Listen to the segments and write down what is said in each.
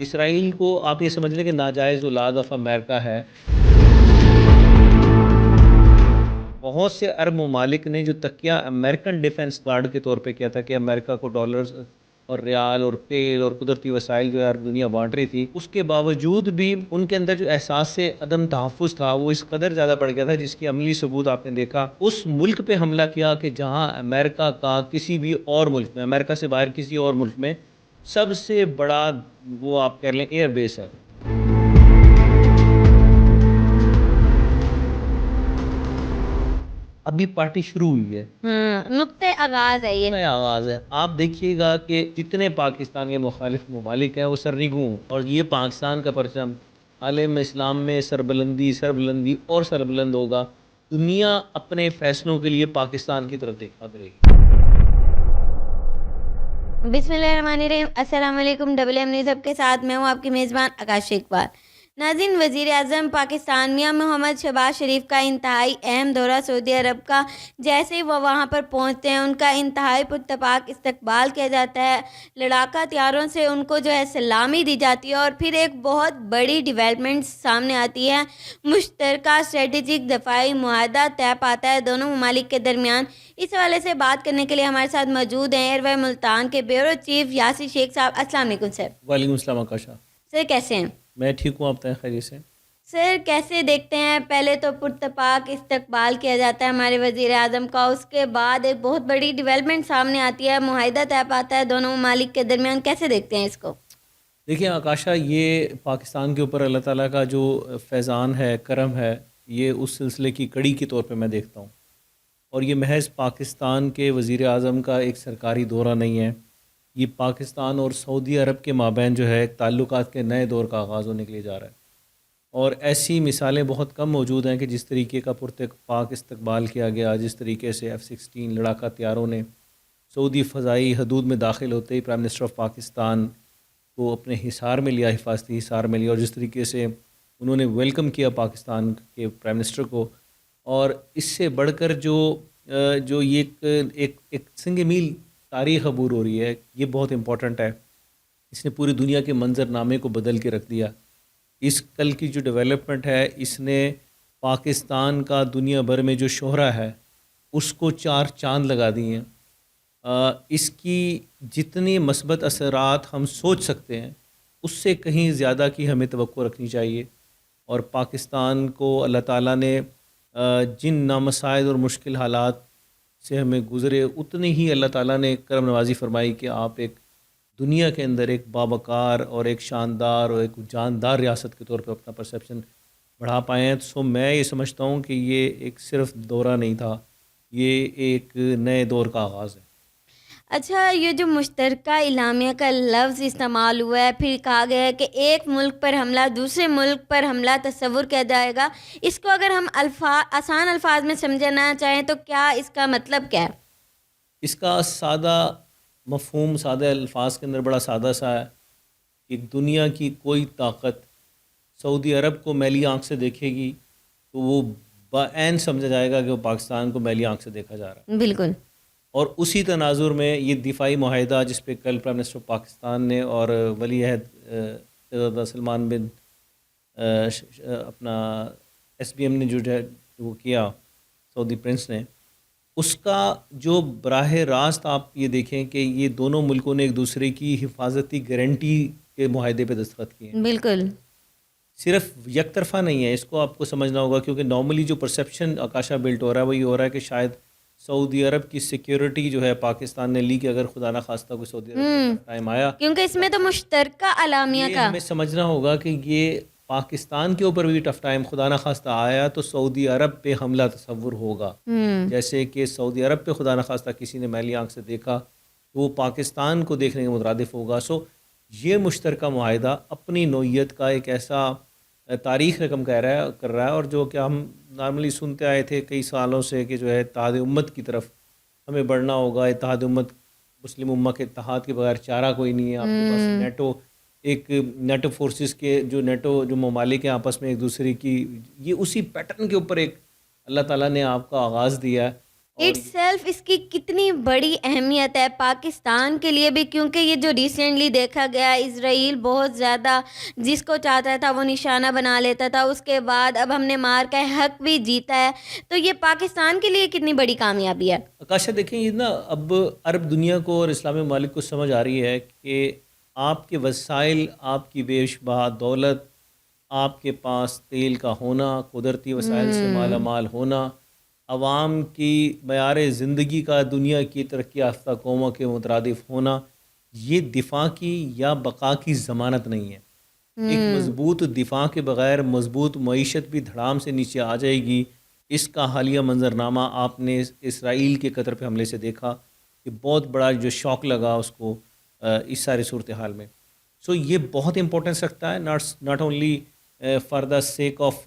اسرائیل کو آپ یہ سمجھ لیں کہ ناجائز اولاد آف امریکہ ہے. بہت سے عرب ممالک نے جو تکیہ امریکن ڈیفنس گارڈ کے طور پہ کیا تھا کہ امریکہ کو ڈالرز اور ریال اور تیل اور قدرتی وسائل جو ہے دنیا بانٹ رہی تھی، اس کے باوجود بھی ان کے اندر جو احساس سے عدم تحفظ تھا وہ اس قدر زیادہ بڑھ گیا تھا، جس کی عملی ثبوت آپ نے دیکھا اس ملک پہ حملہ کیا کہ جہاں امریکہ کا کسی بھی اور ملک میں، امریکہ سے باہر کسی اور ملک میں سب سے بڑا وہ آپ کہہ لیں ایئر بیس ہے. ابھی پارٹی شروع ہوئی ہے، نقطۂ آغاز ہے یہ. نئے آغاز ہے. آپ دیکھیے گا کہ جتنے پاکستان کے مخالف ممالک ہیں وہ سرنگوں، اور یہ پاکستان کا پرچم عالم اسلام میں سربلندی اور سربلند ہوگا. دنیا اپنے فیصلوں کے لیے پاکستان کی طرف دیکھا کرے گی. بسم اللہ الرحمن الرحیم. السلام علیکم. ڈبل ایم نیوز کے ساتھ میں ہوں آپ کی میزبان آکاش اقبال. ناظرین، وزیر اعظم پاکستان میاں محمد شہباز شریف کا انتہائی اہم دورہ سعودی عرب کا جیسے ہی وہ وہاں پر پہنچتے ہیں ان کا انتہائی پرتپاک استقبال کیا جاتا ہے. لڑاکا طیاروں سے ان کو جو ہے سلامی دی جاتی ہے، اور پھر ایک بہت بڑی ڈیولپمنٹ سامنے آتی ہے. مشترکہ اسٹریٹجک دفاعی معاہدہ طے پاتا ہے دونوں ممالک کے درمیان. اس حوالے سے بات کرنے کے لیے ہمارے ساتھ موجود ہیں ایئر وے ملتان کے بیورو چیف یاسر شیخ صاحب. السلام علیکم سر. وعلیکم السلام آکاشا. سر کیسے ہیں؟ میں ٹھیک ہوں، آپ بتائیں خیریت سے؟ سر کیسے دیکھتے ہیں، پہلے تو پرتپاک استقبال کیا جاتا ہے ہمارے وزیر اعظم کا، اس کے بعد ایک بہت بڑی ڈیولپمنٹ سامنے آتی ہے، معاہدہ طے پاتا ہے دونوں ممالک کے درمیان، کیسے دیکھتے ہیں اس کو؟ دیکھیں آکاشا، یہ پاکستان کے اوپر اللہ تعالیٰ کا جو فیضان ہے، کرم ہے، یہ اس سلسلے کی کڑی کے طور پہ میں دیکھتا ہوں. اور یہ محض پاکستان کے وزیر اعظم کا ایک سرکاری دورہ نہیں ہے، یہ پاکستان اور سعودی عرب کے مابین جو ہے ایک تعلقات کے نئے دور کا آغاز ہونے کے لیے جا رہا ہے. اور ایسی مثالیں بہت کم موجود ہیں کہ جس طریقے کا پرتپاک استقبال کیا گیا، جس طریقے سے F-16 لڑاکا طیاروں نے سعودی فضائی حدود میں داخل ہوتے ہی پرائم منسٹر آف پاکستان کو اپنے حصار میں لیا، حفاظتی حصار میں لیا، اور جس طریقے سے انہوں نے ویلکم کیا پاکستان کے پرائم منسٹر کو. اور اس سے بڑھ کر جو یہ ایک سنگ میل تاریخ عبور ہو رہی ہے، یہ بہت امپورٹنٹ ہے. اس نے پوری دنیا کے منظر نامے کو بدل کے رکھ دیا. اس کل کی جو ڈیولپمنٹ ہے، اس نے پاکستان کا دنیا بھر میں جو شہرہ ہے اس کو 4 چاند لگا دی ہیں. اس کی جتنی مثبت اثرات ہم سوچ سکتے ہیں اس سے کہیں زیادہ کی ہمیں توقع رکھنی چاہیے. اور پاکستان کو اللہ تعالیٰ نے جن نامساعد اور مشکل حالات سے ہمیں گزرے، اتنی ہی اللہ تعالیٰ نے کرم نوازی فرمائی کہ آپ ایک دنیا کے اندر ایک باوقار اور ایک شاندار اور ایک جاندار ریاست کے طور پہ اپنا پرسیپشن بڑھا پائے ہیں. سو میں یہ سمجھتا ہوں کہ یہ ایک صرف دورہ نہیں تھا، یہ ایک نئے دور کا آغاز ہے. اچھا، یہ جو مشترکہ اعلامیہ کا لفظ استعمال ہوا ہے، پھر کہا گیا ہے کہ ایک ملک پر حملہ دوسرے ملک پر حملہ تصور کیا جائے گا، اس کو اگر ہم آسان الفاظ میں سمجھنا چاہیں تو کیا اس کا مطلب کیا ہے؟ اس کا سادہ مفہوم سادہ الفاظ کے اندر بڑا سادہ سا ہے کہ دنیا کی کوئی طاقت سعودی عرب کو میلی آنکھ سے دیکھے گی تو وہ بعین سمجھا جائے گا کہ وہ پاکستان کو میلی آنکھ سے دیکھا جا رہا ہے. بالکل. اور اسی تناظر میں یہ دفاعی معاہدہ جس پہ کل پرائم منسٹر پاکستان نے اور ولی عہد سلمان بن اپنا SBM نے جو ہے وہ کیا، سعودی پرنس نے، اس کا جو براہ راست آپ یہ دیکھیں کہ یہ دونوں ملکوں نے ایک دوسرے کی حفاظتی گارنٹی کے معاہدے پہ دستخط کیے ہیں. بالکل. صرف یک طرفہ نہیں ہے، اس کو آپ کو سمجھنا ہوگا، کیونکہ نارملی جو پرسیپشن آکاشا بلٹ ہو رہا ہے وہ یہ ہو رہا ہے کہ شاید سعودی عرب کی سیکیورٹی جو ہے پاکستان نے لی کہ اگر خدا نہ خواستہ کوئی سعودی عرب کا ٹائم آیا، کیونکہ اس میں تو مشترکہ اعلامیہ یہ کا ہمیں سمجھنا ہوگا کہ یہ پاکستان کے اوپر بھی ٹف ٹائم خدا نہ خواستہ آیا تو سعودی عرب پہ حملہ تصور ہوگا. جیسے کہ سعودی عرب پہ خدا نہ خواستہ کسی نے میلی آنکھ سے دیکھا تو وہ پاکستان کو دیکھنے کے مترادف ہوگا. سو یہ مشترکہ معاہدہ اپنی نوعیت کا ایک ایسا تاریخ رقم کر رہا ہے، اور جو کہ ہم نارملی سنتے آئے تھے کئی سالوں سے کہ جو ہے اتحاد امت کی طرف ہمیں بڑھنا ہوگا. اتحاد امت، مسلم امہ کے اتحاد کے بغیر چارہ کوئی نہیں ہے. آپ کے پاس نیٹو، ایک نیٹو فورسز کے جو ممالک ہیں آپس میں ایک دوسرے کی، یہ اسی پیٹرن کے اوپر ایک اللہ تعالیٰ نے آپ کا آغاز دیا ہے. اور اٹ سیلف اس کی کتنی بڑی اہمیت ہے پاکستان کے لیے بھی، کیونکہ یہ جو ریسنٹلی دیکھا گیا اسرائیل بہت زیادہ جس کو چاہتا تھا وہ نشانہ بنا لیتا تھا، اس کے بعد اب ہم نے مار کا حق بھی جیتا ہے، تو یہ پاکستان کے لیے کتنی بڑی کامیابی ہے۔ آکاشا دیکھیں یہ نا اب عرب دنیا کو اور اسلامی ممالک کو سمجھ آ رہی ہے کہ آپ کے وسائل، آپ کی بے شبہ دولت، آپ کے پاس تیل کا ہونا، قدرتی وسائل سے مالا مال ہونا، عوام کی معیار زندگی کا دنیا کی ترقی یافتہ قوموں کے مترادف ہونا، یہ دفاع کی یا بقا کی ضمانت نہیں ہے۔ ایک مضبوط دفاع کے بغیر مضبوط معیشت بھی دھڑام سے نیچے آ جائے گی۔ اس کا حالیہ منظرنامہ آپ نے اسرائیل کے قطر پہ حملے سے دیکھا کہ بہت بڑا جو شوق لگا اس کو اس سارے صورتحال میں۔ سو یہ بہت امپورٹنس رکھتا ہے، not only for the sake of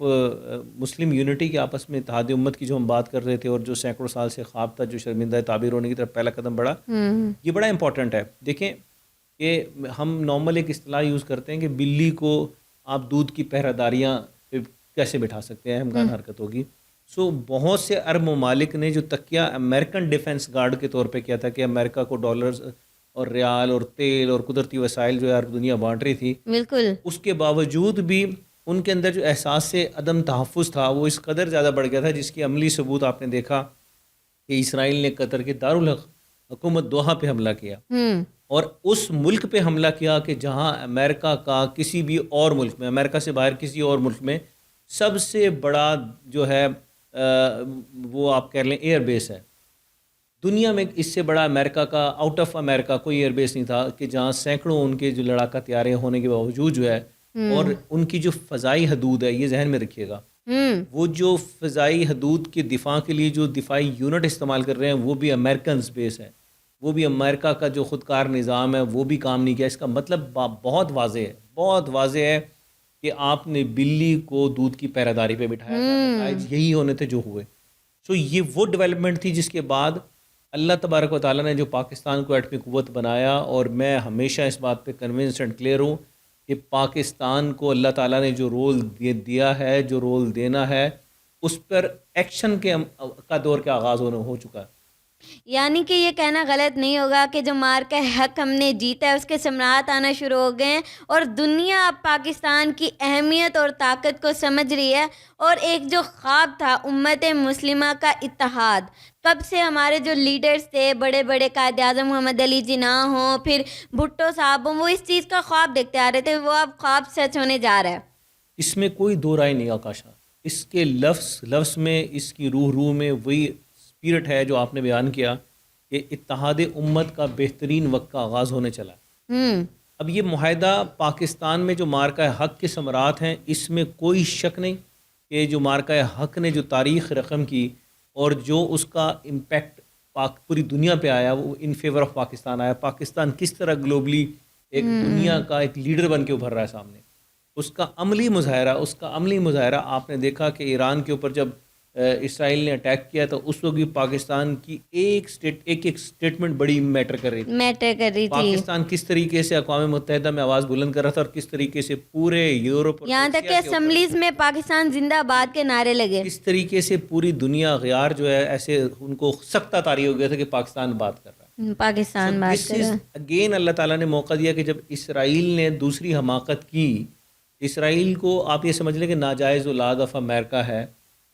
Muslim unity کے آپس میں اتحاد امت کی جو ہم بات کر رہے تھے، اور جو سینکڑوں سال سے خواب تھا جو شرمندہ تعبیر ہونے کی طرف پہلا قدم بڑھا، یہ بڑا امپورٹنٹ ہے۔ دیکھیں کہ ہم نارمل ایک اصطلاح یوز کرتے ہیں کہ بلی کو آپ دودھ کی پہرہ داریاں پہ کیسے بٹھا سکتے ہیں، امکان حرکت ہوگی۔ سو بہت سے عرب ممالک نے جو تکیہ امریکن ڈیفنس گارڈ کے طور پہ کیا تھا کہ امریکہ کو ڈالرز اور ریال اور تیل اور قدرتی وسائل جو ہے عرب دنیا بانٹ رہی تھی، بالکل اس کے باوجود بھی ان کے اندر جو احساس سے عدم تحفظ تھا وہ اس قدر زیادہ بڑھ گیا تھا، جس کی عملی ثبوت آپ نے دیکھا کہ اسرائیل نے قطر کے دارالحکومت دوحہ پہ حملہ کیا، اور اس ملک پہ حملہ کیا کہ جہاں امریکہ کا کسی بھی اور ملک میں، امریکہ سے باہر کسی اور ملک میں سب سے بڑا جو ہے وہ آپ کہہ لیں ایئر بیس ہے دنیا میں۔ اس سے بڑا امریکہ کا آؤٹ آف امریکہ کوئی ایئر بیس نہیں تھا کہ جہاں سینکڑوں ان کے جو لڑاکا طیارے ہونے کے باوجود جو ہے، اور ان کی جو فضائی حدود ہے، یہ ذہن میں رکھیے گا، وہ جو فضائی حدود کے دفاع کے لیے جو دفاعی یونٹ استعمال کر رہے ہیں وہ بھی امریکنز بیس ہے، وہ بھی امریکہ کا جو خودکار نظام ہے وہ بھی کام نہیں کیا۔ اس کا مطلب بہت واضح ہے، بہت واضح ہے کہ آپ نے بلی کو دودھ کی پہرہ داری پہ بٹھایا تھا، نتائج یہی ہونے تھے جو ہوئے۔ سو یہ وہ ڈیولپمنٹ تھی جس کے بعد اللہ تبارک و تعالیٰ نے جو پاکستان کو ایٹمی قوت بنایا، اور میں ہمیشہ اس بات پہ کنونسڈ اینڈ کلیئر ہوں کہ پاکستان کو اللہ تعالیٰ نے جو رول دیا ہے، جو رول دینا ہے، اس پر ایکشن کا دور کا آغاز ہو چکا ہے۔ یعنی کہ یہ کہنا غلط نہیں ہوگا کہ جو مار کا حق ہم نے جیتا ہے اس کے ثمرات آنا شروع ہو گئے ہیں، اور دنیا اب پاکستان کی اہمیت اور طاقت کو سمجھ رہی ہے، اور ایک جو خواب تھا امت مسلمہ کا اتحاد، کب سے ہمارے جو لیڈرز تھے، بڑے بڑے قائد اعظم محمد علی جناح ہوں، پھر بھٹو صاحب ہوں، وہ اس چیز کا خواب دیکھتے آ رہے تھے، وہ اب خواب سچ ہونے جا رہا ہے۔ اس میں کوئی دو رائے نہیں آکاشا، اس کے لفظ میں، اس کی روح میں وہی اسپرٹ ہے جو آپ نے بیان کیا کہ اتحاد امت کا بہترین وقت کا آغاز ہونے چلا ہے۔ اب یہ معاہدہ پاکستان میں جو مارکہ حق کے ثمرات ہیں، اس میں کوئی شک نہیں کہ جو مارکہ حق نے جو تاریخ رقم کی اور جو اس کا امپیکٹ پوری دنیا پہ آیا، وہ ان فیور آف پاکستان آیا۔ پاکستان کس طرح گلوبلی ایک دنیا کا ایک لیڈر بن کے ابھر رہا ہے سامنے، اس کا عملی مظاہرہ آپ نے دیکھا کہ ایران کے اوپر جب اسرائیل نے اٹیک کیا تو اس وقت بھی پاکستان کی ایک سٹیٹمنٹ بڑی میٹر کر رہی تھی۔ پاکستان کس طریقے سے اقوام متحدہ میں آواز بلند کر رہا تھا، اور کس طریقے سے پورے یورپ، یہاں تک کہ اسمبلیز میں پاکستان زندہ آباد کے نعرے لگے، کس طریقے سے پوری دنیا غیار جو ہے ایسے ان کو سختہ طاری ہو گیا تھا کہ پاکستان بات کر رہا ہے، پاکستان بات کر رہا ہے۔ اگین اللہ تعالیٰ نے موقع دیا کہ جب اسرائیل نے دوسری حماقت کی، اسرائیل کو آپ یہ سمجھ لیں کہ ناجائز اولاد آف امریکہ ہے،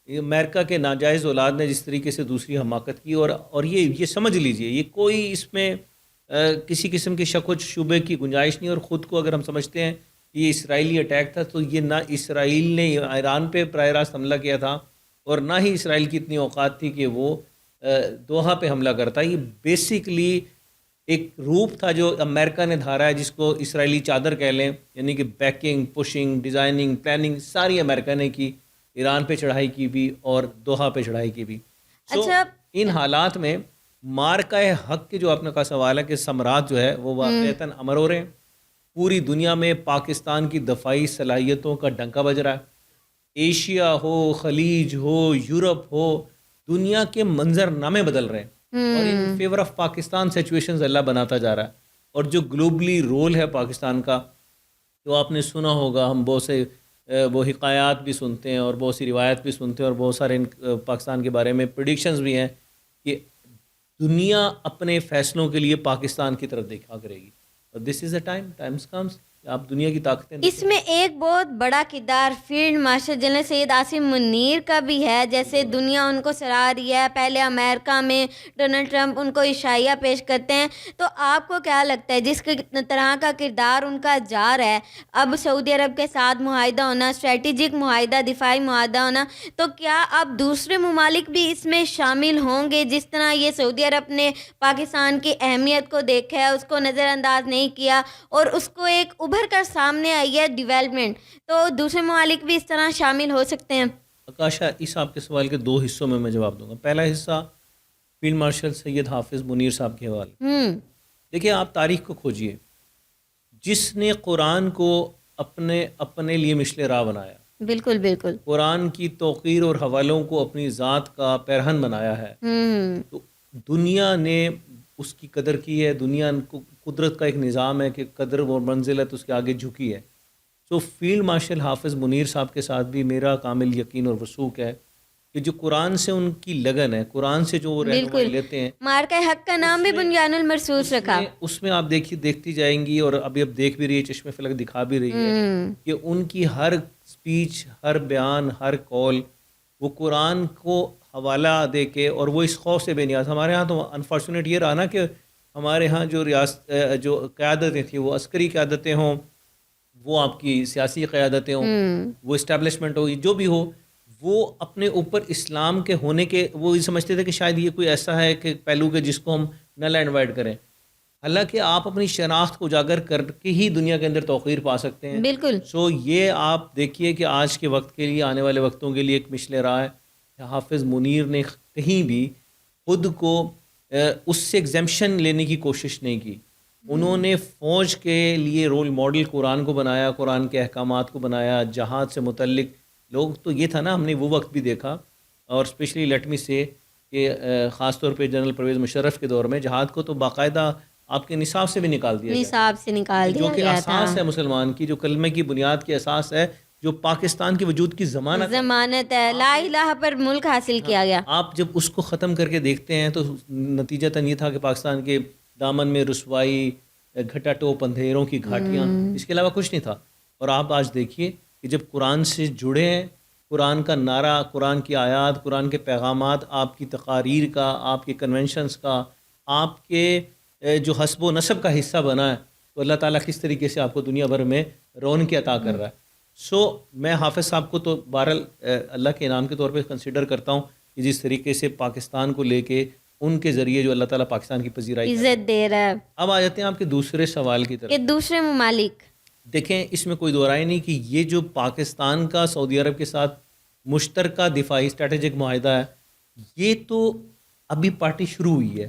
امریکہ کے ناجائز اولاد نے جس طریقے سے دوسری حماقت کی، اور یہ سمجھ لیجئے یہ کوئی اس میں کسی قسم کے شک و شبے کی گنجائش نہیں، اور خود کو اگر ہم سمجھتے ہیں کہ یہ اسرائیلی اٹیک تھا تو یہ نہ اسرائیل نے ایران پہ براہ راست حملہ کیا تھا، اور نہ ہی اسرائیل کی اتنی اوقات تھی کہ وہ دوحہ پہ حملہ کرتا۔ یہ بیسکلی ایک روپ تھا جو امریکہ نے دھارا ہے، جس کو اسرائیلی چادر کہہ لیں، یعنی کہ بیکنگ، پشنگ، ڈیزائننگ، پلاننگ ساری امریکہ نے کی، ایران پہ چڑھائی کی بھی اور دوحہ پہ چڑھائی کی بھی۔ اچھا، ان حالات میں مارکہ حق کے جو آپ نے کہا سوال ہے کہ ثمرات جو ہے وہ واقعتاً امر ہو رہے ہیں، پوری دنیا میں پاکستان کی دفاعی صلاحیتوں کا ڈنکا بج رہا ہے، ایشیا ہو، خلیج ہو، یورپ ہو، دنیا کے منظر نامے بدل رہے ہیں، اور in favour of Pakistan situations اللہ بناتا جا رہا ہے۔ اور جو گلوبلی رول ہے پاکستان کا، جو آپ نے سنا ہوگا، ہم بہت سے وہ حکایات بھی سنتے ہیں اور بہت سی روایت بھی سنتے ہیں، اور بہت سارے پاکستان کے بارے میں پریڈکشنز بھی ہیں کہ دنیا اپنے فیصلوں کے لیے پاکستان کی طرف دیکھا کرے گی، اور دس از اے ٹائمز کمز کہ آپ دنیا کی طاقتیں اس میں ایک بہت بڑا کردار field marshal general Syed Asim Munir کا بھی ہے. جیسے دنیا ان کو سراہ رہی ہے، پہلے امریکہ میں ڈونلڈ ٹرمپ ان کو عشائیہ پیش کرتے ہیں. تو آپ کو کیا لگتا ہے جس طرح کا کردار ان کا جا رہا ہے، اب سعودی عرب کے ساتھ معاہدہ ہونا، اسٹریٹجک معاہدہ، دفاعی معاہدہ ہونا، تو کیا اب دوسرے ممالک بھی اس میں شامل ہوں گے؟ جس طرح یہ سعودی عرب نے پاکستان کی اہمیت کو دیکھا ہے، اس کو نظر انداز نہیں کیا اور اس کو ایک ابھر کر سامنے آئی ہے ڈیولپمنٹ، تو دوسرے ممالک بھی اس طرح شامل ہو سکتے ہیں؟ آکاشا، اس آپ کے سوال کے 2 حصوں میں جواب دوں گا. پہلا حصہ فیلڈ مارشل سید حافظ منیر صاحب کے حوالے. دیکھیے، آپ تاریخ کو کھوجیے، جس نے قرآن کو اپنے لیے مشل راہ بنایا، بالکل بالکل، قرآن کی توقیر اور حوالوں کو اپنی ذات کا پیرہن بنایا ہے، تو دنیا نے اس کی قدر کی ہے. دنیا کو قدرت کا ایک نظام ہے کہ قدر و منزلت اس کے آگے جھکی ہے. سو فیلڈ مارشل حافظ منیر صاحب کے ساتھ بھی میرا کامل یقین اور وثوق ہے کہ جو قرآن سے ان کی لگن ہے، قرآن سے جو وہ رہنمائی لیتے ہیں، مارکہ حق کا نام بھی بنیان المرصوص رکھا. اس میں آپ دیکھتی جائیں گی، اور ابھی اب دیکھ بھی رہی ہے، چشم فلک دکھا بھی رہی ہے کہ ان کی ہر سپیچ، ہر بیان، ہر کال وہ قرآن کو حوالہ دے کے، اور وہ اس خوف سے بے نیاز. ہمارے ہاں تو انفارچونیٹ یہ رہا نا کہ ہمارے ہاں جو قیادتیں تھیں، وہ عسکری قیادتیں ہوں، وہ آپ کی سیاسی قیادتیں ہوں، وہ اسٹیبلشمنٹ ہو، جو بھی ہو، وہ اپنے اوپر اسلام کے ہونے کے وہ یہ سمجھتے تھے کہ شاید یہ کوئی ایسا ہے کہ پہلو کہ جس کو ہم نل اینڈ وائڈ کریں. حالانکہ آپ اپنی شناخت کو اجاگر کر کے ہی دنیا کے اندر توقیر پا سکتے ہیں. بالکل. سو یہ آپ دیکھیے کہ آج کے وقت کے لیے، آنے والے وقتوں کے لیے ایک مشل راہ ہے. حافظ منیر نے کہیں بھی خود کو اس سے ایگزیمپشن لینے کی کوشش نہیں کی. انہوں نے فوج کے لیے رول ماڈل قرآن کو بنایا، قرآن کے احکامات کو بنایا. جہاد سے متعلق لوگ تو یہ تھا نا، ہم نے وہ وقت بھی دیکھا، اور اسپیشلی لیٹ می سے کہ خاص طور پہ جنرل پرویز مشرف کے دور میں جہاد کو تو باقاعدہ آپ کے نصاب سے بھی نکال دیا گیا، نصاب سے نکال دیا جو کہ گیا اساس ہے مسلمان کی، جو کلمے کی بنیاد کی اساس ہے، جو پاکستان کے وجود کی ضمانت ہے. لا الہ پر ملک حاصل کیا گیا. آپ جب اس کو ختم کر کے دیکھتے ہیں تو نتیجتاً یہ تھا کہ پاکستان کے دامن میں رسوائی، گھٹا ٹوپ، اندھیروں کی گھاٹیاں، اس کے علاوہ کچھ نہیں تھا. اور آپ آج دیکھیے کہ جب قرآن سے جڑے ہیں، قرآن کا نعرہ، قرآن کی آیات، قرآن کے پیغامات، آپ کی تقاریر کا، آپ کے کنونشنز کا، آپ کے جو حسب و نسب کا حصہ بنا ہے، تو اللہ تعالیٰ کس طریقے سے آپ کو دنیا بھر میں رونق عطا کر رہا ہے. سو میں حافظ صاحب کو تو بہرحال اللہ کے انعام کے طور پہ کنسیڈر کرتا ہوں کہ جس طریقے سے پاکستان کو لے کے ان کے ذریعے جو اللہ تعالیٰ پاکستان کی پذیرائی عزت دے رہا ہے. اب آ جاتے ہیں آپ کے دوسرے سوال کی طرف کہ دوسرے ممالک، دیکھیں، اس میں کوئی دو رائے نہیں کہ یہ جو پاکستان کا سعودی عرب کے ساتھ مشترکہ دفاعی اسٹریٹجک معاہدہ ہے، یہ تو ابھی پارٹی شروع ہوئی ہے،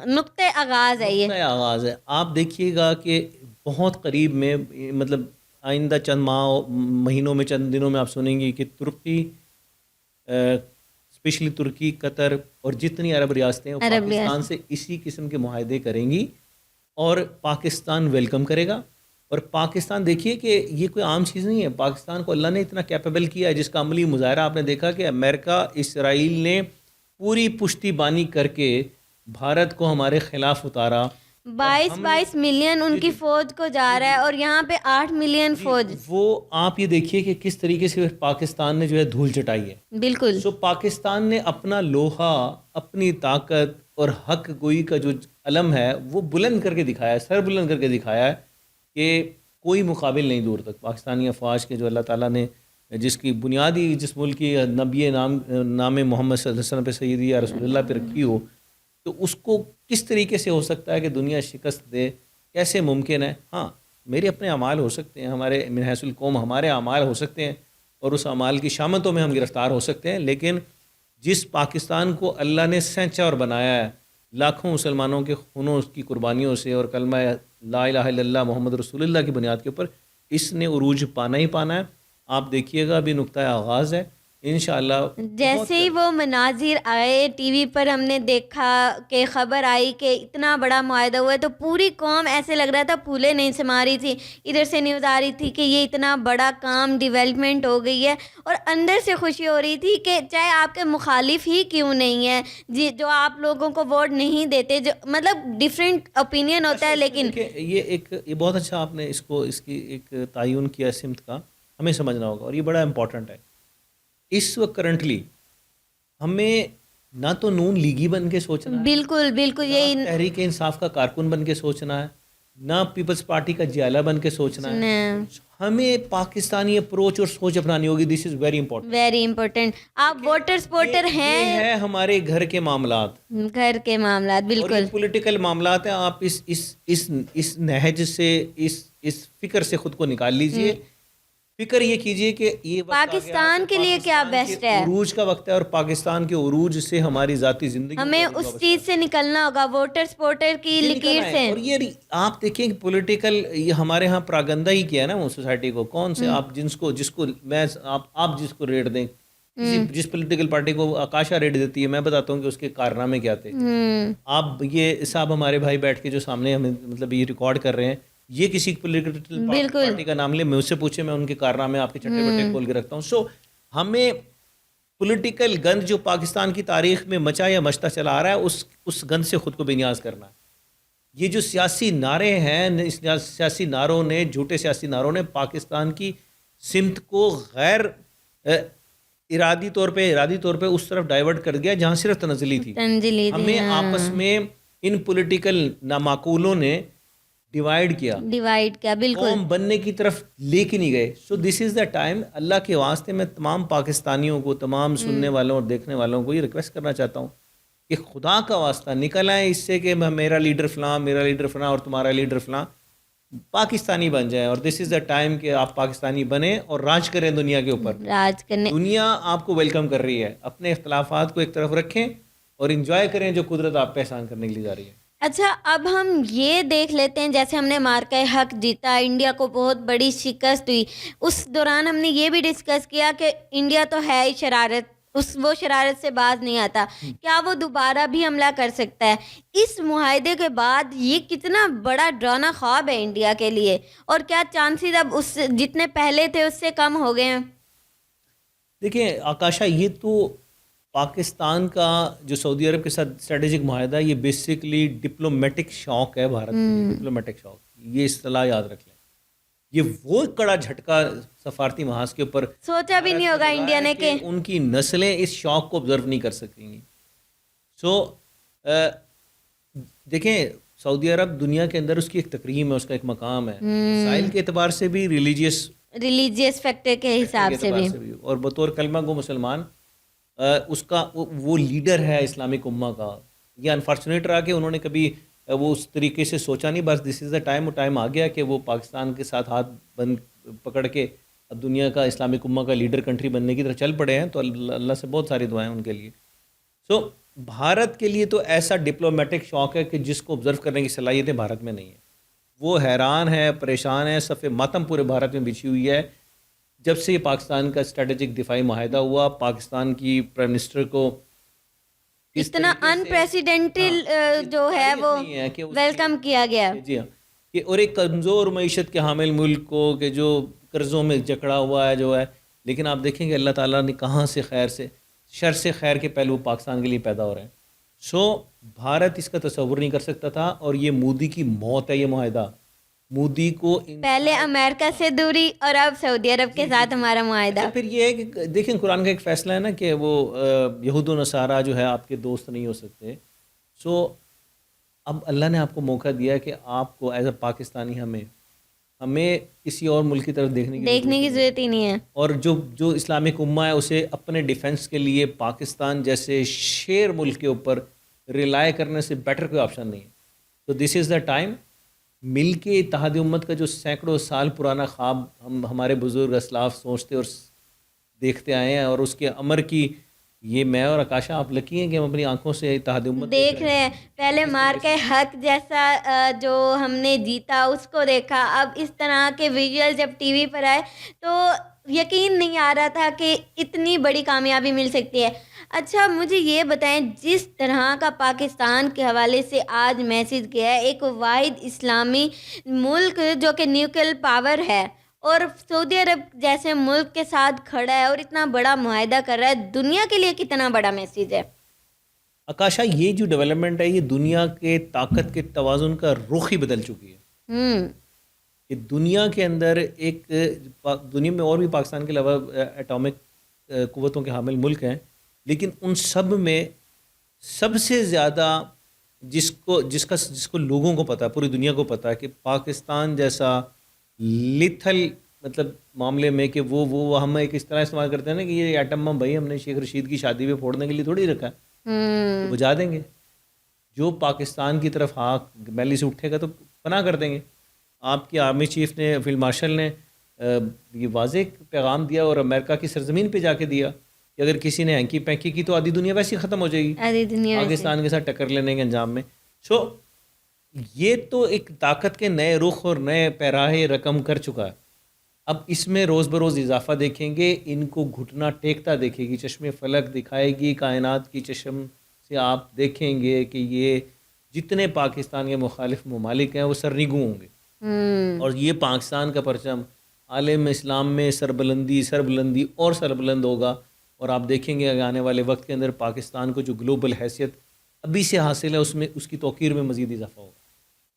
نقطۂ آغاز ہے، یہ آغاز ہے. آپ دیکھیے گا کہ بہت قریب میں، مطلب آئندہ چند مہینوں میں، چند دنوں میں آپ سنیں گی کہ ترکی، اسپیشلی ترکی، قطر اور جتنی عرب ریاستیں ہیں پاکستان سے اسی قسم کے معاہدے کریں گی، اور پاکستان ویلکم کرے گا. اور پاکستان دیکھیے کہ یہ کوئی عام چیز نہیں ہے. پاکستان کو اللہ نے اتنا کیپیبل کیا ہے، جس کا عملی مظاہرہ آپ نے دیکھا کہ امریکہ، اسرائیل نے پوری پشتی بانی کر کے بھارت کو ہمارے خلاف اتارا. 22 ملین ان کی فوج کو جا رہا ہے، اور یہاں پہ 8 ملین فوج. وہ آپ یہ دیکھیے کہ کس طریقے سے پاکستان نے جو ہے دھول چٹائی ہے. بالکل. سو پاکستان نے اپنا لوہا، اپنی طاقت اور حق گوئی کا جو علم ہے وہ بلند کر کے دکھایا ہے، سر بلند کر کے دکھایا ہے کہ کوئی مقابل نہیں دور تک. پاکستانی افواج کے جو اللہ تعالیٰ نے، جس کی بنیادی، جس ملک کی نبی نام محمد صلی اللہ علیہ وسلم پہ، سیدی یا رسول اللہ پہ رکھی ہو، تو اس کو کس طریقے سے ہو سکتا ہے کہ دنیا شکست دے؟ کیسے ممکن ہے؟ ہاں، میرے اپنے اعمال ہو سکتے ہیں، ہمارے من حیث القوم ہمارے اعمال ہو سکتے ہیں، اور اس اعمال کی شامتوں میں ہم گرفتار ہو سکتے ہیں، لیکن جس پاکستان کو اللہ نے سینچا اور بنایا ہے لاکھوں مسلمانوں کے خونوں کی قربانیوں سے اور کلمہ لا الہ الا اللہ محمد رسول اللہ کی بنیاد کے اوپر، اس نے عروج پانا ہی پانا ہے. آپ دیکھیے گا ابھی نقطۂ آغاز ہے. انشاءاللہ جیسے ہی وہ مناظر آئے ٹی وی پر ہم نے دیکھا کہ خبر آئی کہ اتنا بڑا معاہدہ ہوا ہے تو پوری قوم ایسے لگ رہا تھا پھولے نہیں سما رہی تھی. ادھر سے نیوز آ رہی تھی کہ یہ اتنا بڑا کام ڈیولپمنٹ ہو گئی ہے اور اندر سے خوشی ہو رہی تھی کہ چاہے آپ کے مخالف ہی کیوں نہیں ہیں جی جو آپ لوگوں کو ووٹ نہیں دیتے جو مطلب ڈفرینٹ اوپینین ہوتا ہے لیکن دیکھیں یہ بہت اچھا آپ نے اس کی ایک تعین کیا سمت کا, ہمیں سمجھنا ہوگا اور یہ بڑا امپورٹنٹ ہے. اس وقت کرنٹلی ہمیں نہ تو نون لیگی بن کے سوچنا ہے, بالکل بالکل نہ یہی تحریک انصاف کا کارکن بن کے سوچنا ہے, نہ پیپلز پارٹی کا جیلا بن کے سوچنا ہے. ہمیں پاکستانی اپروچ اور سوچ اپنانی ہوگی. This is very important, very important. آپ ووٹر سپورٹر یہ ہیں, ہے ہمارے گھر کے معاملات, گھر کے معاملات, اور یہ بالکل پولیٹیکل معاملات ہیں. آپ اس نہج سے اس فکر سے خود کو نکال لیجئے. فکر یہ کیجئے کہ یہ وقت پاکستان کے لیے کیا بیسٹ ہے, عروج کا وقت ہے اور پاکستان کے عروج سے ہماری ذاتی زندگی ہمیں اس چیز سے نکلنا ہوگا, ووٹر سپورٹر کی لکیر سے. اور یہ آپ دیکھیں کہ پولیٹیکل یہ ہمارے ہاں پراگندہ ہی کیا ہے نا وہ سوسائٹی کو. کون سے آپ جس کو میں آپ جس کو ریٹ دیں, جس پولیٹیکل پارٹی کو آکاشا ریٹ دیتی ہے, میں بتاتا ہوں کہ اس کے کارنامے کیا تھے. آپ یہ صاحب ہمارے بھائی بیٹھ کے جو سامنے ہمیں مطلب یہ ریکارڈ کر رہے ہیں, یہ کسی پولیٹیکل پارٹی کا نام لے, مجھ سے پوچھے, میں ان کے کارنامے آپ کے چٹے بٹے کھول کے رکھتا ہوں. سو ہمیں پولیٹیکل گند جو پاکستان کی تاریخ میں مچا یا مچتا چلا آ رہا ہے اس گند سے خود کو بے نیاز کرنا ہے. یہ جو سیاسی نعرے ہیں, اس سیاسی نعروں نے, جھوٹے سیاسی نعروں نے پاکستان کی سمت کو غیر ارادی طور پہ اس طرف ڈائیورٹ کر دیا جہاں صرف تنزلی تھی. ہمیں آپس میں ان پولیٹیکل نامعقولوں نے ڈیوائیڈ کیا, بالکل قوم بننے کی طرف لے کے نہیں گئے. سو دس از دا ٹائم. اللہ کے واسطے میں تمام پاکستانیوں کو, تمام سننے والوں اور دیکھنے والوں کو یہ ریکویسٹ کرنا چاہتا ہوں کہ خدا کا واسطہ نکل آئیں اس سے کہ میرا لیڈر فلاں اور تمہارا لیڈر فلاں. پاکستانی بن جائیں, اور دس از دا ٹائم کہ آپ پاکستانی بنیں اور راج کریں دنیا کے اوپر. راج کرنے دنیا آپ کو ویلکم کر رہی ہے. اپنے اختلافات کو ایک طرف رکھیں اور انجوائے کریں جو قدرت آپ پہ احسان کرنے کے لیے جا رہی ہے. اچھا, اب ہم یہ دیکھ لیتے ہیں جیسے ہم نے مارکہ حق جیتا, انڈیا کو بہت بڑی شکست ہوئی. اس دوران ہم نے یہ بھی ڈسکس کیا کہ انڈیا تو ہے ہی شرارت, وہ شرارت سے باز نہیں آتا. کیا وہ دوبارہ بھی حملہ کر سکتا ہے؟ اس معاہدے کے بعد یہ کتنا بڑا ڈرانا خواب ہے انڈیا کے لیے, اور کیا چانسز اب اس جتنے پہلے تھے اس سے کم ہو گئے ہیں؟ دیکھیں آکاشا, یہ تو پاکستان کا جو سعودی عرب کے ساتھ اسٹریٹجک معاہدہ, یہ بیسکلی ڈپلومیٹک شوق ہے بھارت کے. ڈپلومیٹک شوق, یہ اصطلاح یاد رکھ لیں. یہ وہ کڑا جھٹکا سفارتی محاذ کے اوپر سوچا بھی نہیں ہوگا انڈیا نے کہ ان کی نسلیں اس شوق کو آبزرو نہیں کر سکیں گی. سو دیکھیں سعودی عرب دنیا کے اندر اس کی ایک تکریم ہے, اس کا ایک مقام ہے, ساحل کے اعتبار سے بھی, ریلیجیس فیکٹر کے حساب سے بھی, اور بطور کلمہ گو مسلمان اس کا وہ لیڈر ہے اسلامک امہ کا. یہ انفارچونیٹ رہا کہ انہوں نے کبھی وہ اس طریقے سے سوچا نہیں. بس دس از دا ٹائم, وہ ٹائم آ گیا کہ وہ پاکستان کے ساتھ ہاتھ بند پکڑ کے اب دنیا کا اسلامک امہ کا لیڈر کنٹری بننے کی طرف چل پڑے ہیں. تو اللہ سے بہت ساری دعائیں ان کے لیے. سو بھارت کے لیے تو ایسا ڈپلومیٹک شوق ہے کہ جس کو آبزرو کرنے کی صلاحیتیں بھارت میں نہیں ہیں. وہ حیران ہے, پریشان ہے, صف ماتم پورے بھارت میں بچھی ہوئی ہے. جب سے یہ پاکستان کا اسٹریٹجک دفاعی معاہدہ ہوا, پاکستان کی پرائم منسٹر کو اتنا انپریسیڈنٹل جو ہے وہ ویلکم کیا گیا. جی ہاں, کہ اور ایک کمزور معیشت کے حامل ملک کو کہ جو قرضوں میں جکڑا ہوا ہے جو ہے, لیکن آپ دیکھیں کہ اللہ تعالیٰ نے کہاں سے شر سے خیر کے پہلو پاکستان کے لیے پیدا ہو رہے ہیں. سو بھارت اس کا تصور نہیں کر سکتا تھا, اور یہ مودی کی موت ہے یہ معاہدہ. مودی کو پہلے امریکہ سے دوری اور اب سعودی عرب کے ساتھ ہمارا معاہدہ. پھر یہ ہے کہ دیکھیں قرآن کا ایک فیصلہ ہے نا کہ وہ یہود و نصارہ جو ہے آپ کے دوست نہیں ہو سکتے. سو اب اللہ نے آپ کو موقع دیا کہ آپ کو ایز اے پاکستانی ہمیں کسی اور ملک کی طرف دیکھنے کی ضرورت ہی نہیں ہے. اور جو اسلامک امہ ہے اسے اپنے ڈیفنس کے لیے پاکستان جیسے شیر ملک کے اوپر ریلائی کرنے سے بیٹر کوئی آپشن نہیں ہے. تو دس از دا ٹائم. مل کے اتحاد امت کا جو سینکڑوں سال پرانا خواب ہمارے بزرگ اسلاف سوچتے اور دیکھتے آئے ہیں, اور اس کے عمر کی یہ میں اور آکاشا آپ لکی ہیں کہ ہم اپنی آنکھوں سے اتحاد امت دیکھ رہے ہیں. پہلے مار کے حق جیسا جو ہم نے جیتا اس کو دیکھا, اب اس طرح کے ویژول جب ٹی وی پر آئے تو یقین نہیں آ رہا تھا کہ اتنی بڑی کامیابی مل سکتی ہے. اچھا مجھے یہ بتائیں, جس طرح کا پاکستان کے حوالے سے آج میسج گیا ہے, ایک واحد اسلامی ملک جو کہ نیوکل پاور ہے اور سعودی عرب جیسے ملک کے ساتھ کھڑا ہے اور اتنا بڑا معاہدہ کر رہا ہے, دنیا کے لیے کتنا بڑا میسج ہے؟ آکاشا یہ جو ڈیولپمنٹ ہے یہ دنیا کے طاقت کے توازن کا رخ ہی بدل چکی ہے. کہ دنیا کے اندر ایک دنیا میں اور بھی پاکستان کے علاوہ ایٹامک قوتوں کے حامل ملک ہیں, لیکن ان سب میں سب سے زیادہ جس کو لوگوں کو پتہ ہے, پوری دنیا کو پتہ ہے کہ پاکستان جیسا لتھل مطلب معاملے میں کہ وہ ہم ایک اس طرح استعمال کرتے ہیں نا کہ یہ ایٹم بم بھائی ہم نے شیخ رشید کی شادی پہ پھوڑنے کے لیے تھوڑی رکھا ہے, تو بجا دیں گے. جو پاکستان کی طرف ہاتھ میلی سے اٹھے گا تو پناہ کر دیں گے. آپ کی آرمی چیف نے, فیلڈ مارشل نے یہ واضح پیغام دیا اور امریکہ کی سرزمین پہ جا کے دیا کہ اگر کسی نے ہینکی پینکی کی تو آدھی دنیا ویسے ہی ختم ہو جائے گی پاکستان کے ساتھ ٹکر لینے کے انجام میں. سو یہ تو ایک طاقت کے نئے رخ اور نئے پیراہے رقم کر چکا ہے. اب اس میں روز بروز اضافہ دیکھیں گے, ان کو گھٹنا ٹیکتا دیکھے گی, چشم فلک دکھائے گی, کائنات کی چشم سے آپ دیکھیں گے کہ یہ جتنے پاکستان کے مخالف ممالک ہیں وہ سرنگوں ہوں گے. اور یہ پاکستان کا پرچم عالم اسلام میں سربلندی اور سربلند ہوگا. اور آپ دیکھیں گے کہ آنے والے وقت کے اندر پاکستان کو جو گلوبل حیثیت ابھی سے حاصل ہے اس کی توقیر میں مزید اضافہ ہوگا.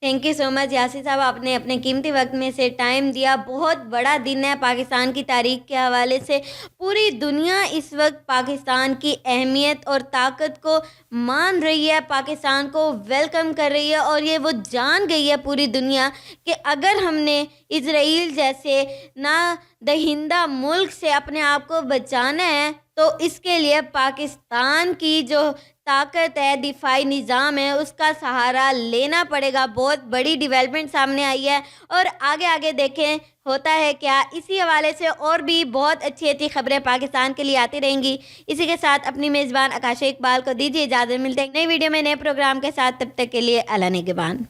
تھینک یو سو مچ یاسر صاحب, آپ نے اپنے قیمتی وقت میں سے ٹائم دیا. بہت بڑا دن ہے پاکستان کی تاریخ کے حوالے سے. پوری دنیا اس وقت پاکستان کی اہمیت اور طاقت کو مان رہی ہے, پاکستان کو ویلکم کر رہی ہے, اور یہ وہ جان گئی ہے پوری دنیا کہ اگر ہم نے اسرائیل جیسے نا دہندہ ملک سے اپنے آپ کو بچانا ہے تو اس کے لیے پاکستان کی جو طاقت ہے, دفاعی نظام ہے, اس کا سہارا لینا پڑے گا. بہت بڑی ڈیولپمنٹ سامنے آئی ہے اور آگے دیکھیں ہوتا ہے کیا. اسی حوالے سے اور بھی بہت اچھی خبریں پاکستان کے لیے آتی رہیں گی. اسی کے ساتھ اپنی میزبان آکاشا اقبال کو دیجیے اجازت, ملتے ہیں نئی ویڈیو میں نئے پروگرام کے ساتھ. تب تک کے لیے اللہ نگہبان.